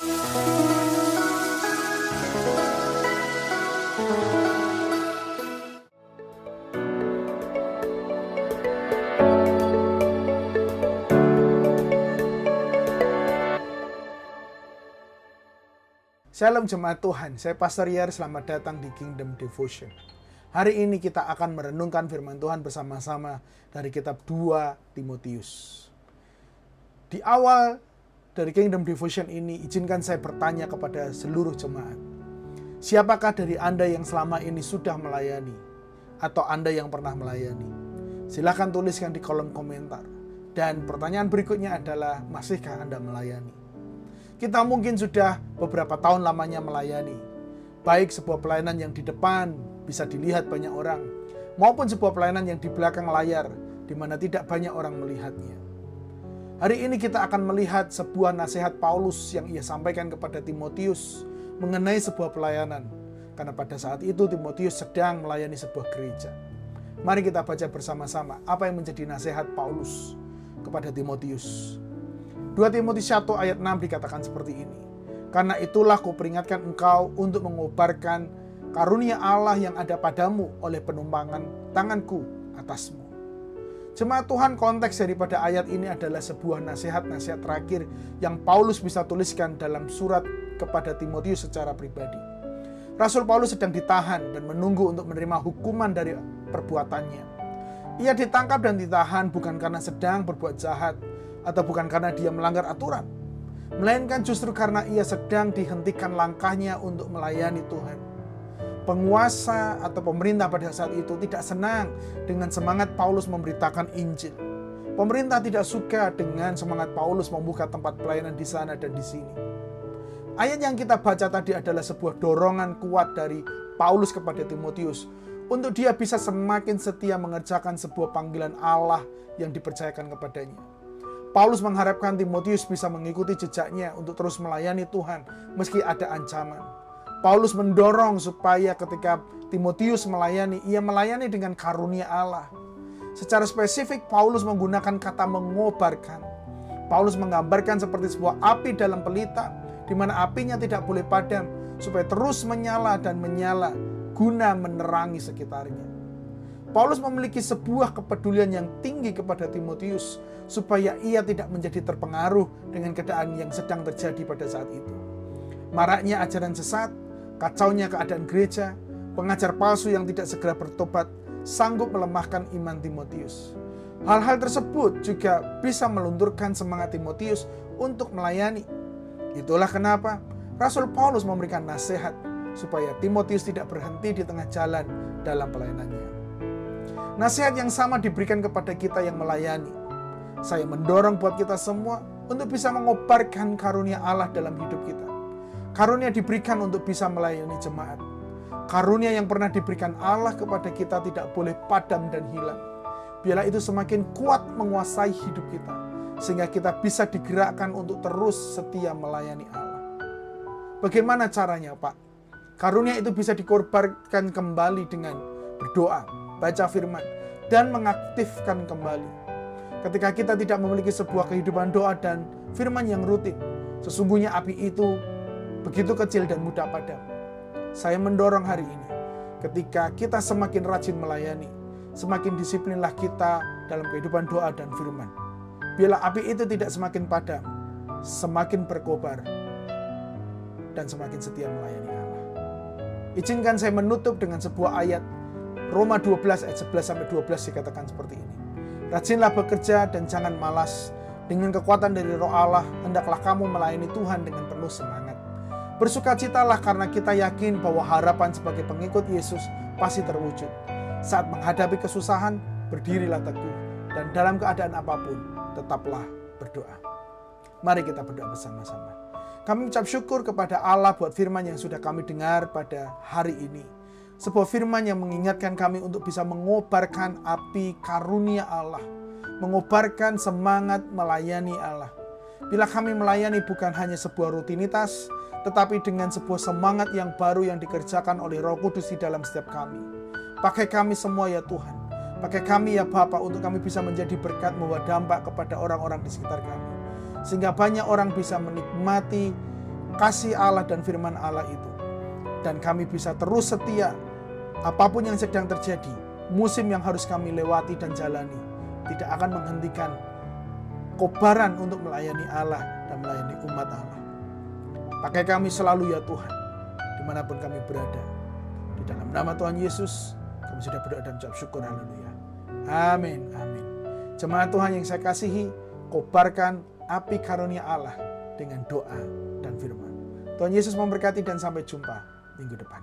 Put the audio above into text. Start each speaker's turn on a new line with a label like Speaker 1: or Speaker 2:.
Speaker 1: Shalom jemaat Tuhan, saya Pastor Yar, selamat datang di Kingdom Devotion. Hari ini kita akan merenungkan firman Tuhan bersama-sama dari kitab 2 Timotius. Di awal dari Kingdom Devotion ini, izinkan saya bertanya kepada seluruh jemaat. Siapakah dari Anda yang selama ini sudah melayani? Atau Anda yang pernah melayani? Silakan tuliskan di kolom komentar. Dan pertanyaan berikutnya adalah, masihkah Anda melayani? Kita mungkin sudah beberapa tahun lamanya melayani. Baik sebuah pelayanan yang di depan bisa dilihat banyak orang, maupun sebuah pelayanan yang di belakang layar, di mana tidak banyak orang melihatnya. Hari ini kita akan melihat sebuah nasihat Paulus yang ia sampaikan kepada Timotius mengenai sebuah pelayanan. Karena pada saat itu Timotius sedang melayani sebuah gereja. Mari kita baca bersama-sama apa yang menjadi nasihat Paulus kepada Timotius. 2 Timotius 1 ayat 6 dikatakan seperti ini. Karena itulah kuperingatkan engkau untuk mengobarkan karunia Allah yang ada padamu oleh penumpangan tanganku atasmu. Jemaat Tuhan, konteks daripada ayat ini adalah sebuah nasihat-nasihat terakhir yang Paulus bisa tuliskan dalam surat kepada Timotius secara pribadi. Rasul Paulus sedang ditahan dan menunggu untuk menerima hukuman dari perbuatannya. Ia ditangkap dan ditahan bukan karena sedang berbuat jahat, atau bukan karena dia melanggar aturan, melainkan justru karena ia sedang dihentikan langkahnya untuk melayani Tuhan. Penguasa atau pemerintah pada saat itu tidak senang dengan semangat Paulus memberitakan Injil. Pemerintah tidak suka dengan semangat Paulus membuka tempat pelayanan di sana dan di sini. Ayat yang kita baca tadi adalah sebuah dorongan kuat dari Paulus kepada Timotius untuk dia bisa semakin setia mengerjakan sebuah panggilan Allah yang dipercayakan kepadanya. Paulus mengharapkan Timotius bisa mengikuti jejaknya untuk terus melayani Tuhan meski ada ancaman. Paulus mendorong supaya ketika Timotius melayani, ia melayani dengan karunia Allah. Secara spesifik Paulus menggunakan kata mengobarkan. Paulus menggambarkan seperti sebuah api dalam pelita, di mana apinya tidak boleh padam, supaya terus menyala dan menyala guna menerangi sekitarnya. Paulus memiliki sebuah kepedulian yang tinggi kepada Timotius supaya ia tidak menjadi terpengaruh dengan keadaan yang sedang terjadi pada saat itu. Maraknya ajaran sesat, kacaunya keadaan gereja, pengajar palsu yang tidak segera bertobat sanggup melemahkan iman Timotius. Hal-hal tersebut juga bisa melunturkan semangat Timotius untuk melayani. Itulah kenapa Rasul Paulus memberikan nasihat supaya Timotius tidak berhenti di tengah jalan dalam pelayanannya. Nasihat yang sama diberikan kepada kita yang melayani. Saya mendorong buat kita semua untuk bisa mengobarkan karunia Allah dalam hidup kita. Karunia diberikan untuk bisa melayani jemaat. Karunia yang pernah diberikan Allah kepada kita tidak boleh padam dan hilang. Biarlah itu semakin kuat menguasai hidup kita, sehingga kita bisa digerakkan untuk terus setia melayani Allah. Bagaimana caranya, Pak? Karunia itu bisa dikorbankan kembali dengan berdoa, baca firman, dan mengaktifkan kembali. Ketika kita tidak memiliki sebuah kehidupan doa dan firman yang rutin, sesungguhnya api itu begitu kecil dan mudah padam. Saya mendorong hari ini, ketika kita semakin rajin melayani, semakin disiplinlah kita dalam kehidupan doa dan firman. Biarlah api itu tidak semakin padam, semakin berkobar, dan semakin setia melayani Allah. Izinkan saya menutup dengan sebuah ayat Roma 12 ayat 11-12 dikatakan seperti ini. Rajinlah bekerja dan jangan malas. Dengan kekuatan dari Roh Allah, hendaklah kamu melayani Tuhan dengan penuh semangat. Bersukacitalah karena kita yakin bahwa harapan sebagai pengikut Yesus pasti terwujud. Saat menghadapi kesusahan, berdirilah teguh. Dan dalam keadaan apapun, tetaplah berdoa. Mari kita berdoa bersama-sama. Kami ucap syukur kepada Allah buat firman yang sudah kami dengar pada hari ini. Sebuah firman yang mengingatkan kami untuk bisa mengobarkan api karunia Allah. Mengobarkan semangat melayani Allah. Bila kami melayani bukan hanya sebuah rutinitas, tetapi dengan sebuah semangat yang baru yang dikerjakan oleh Roh Kudus di dalam setiap kami. Pakai kami semua ya Tuhan. Pakai kami ya Bapa untuk kami bisa menjadi berkat membawa dampak kepada orang-orang di sekitar kami. Sehingga banyak orang bisa menikmati kasih Allah dan firman Allah itu. Dan kami bisa terus setia apapun yang sedang terjadi, musim yang harus kami lewati dan jalani, tidak akan menghentikan kobaran untuk melayani Allah dan melayani umat Allah. Pakai kami selalu ya Tuhan, dimanapun kami berada. Di dalam nama Tuhan Yesus, kami sudah berdoa dan ucap syukur, haleluya. Amin, amin. Jemaat Tuhan yang saya kasihi, kobarkan api karunia Allah dengan doa dan firman. Tuhan Yesus memberkati dan sampai jumpa minggu depan.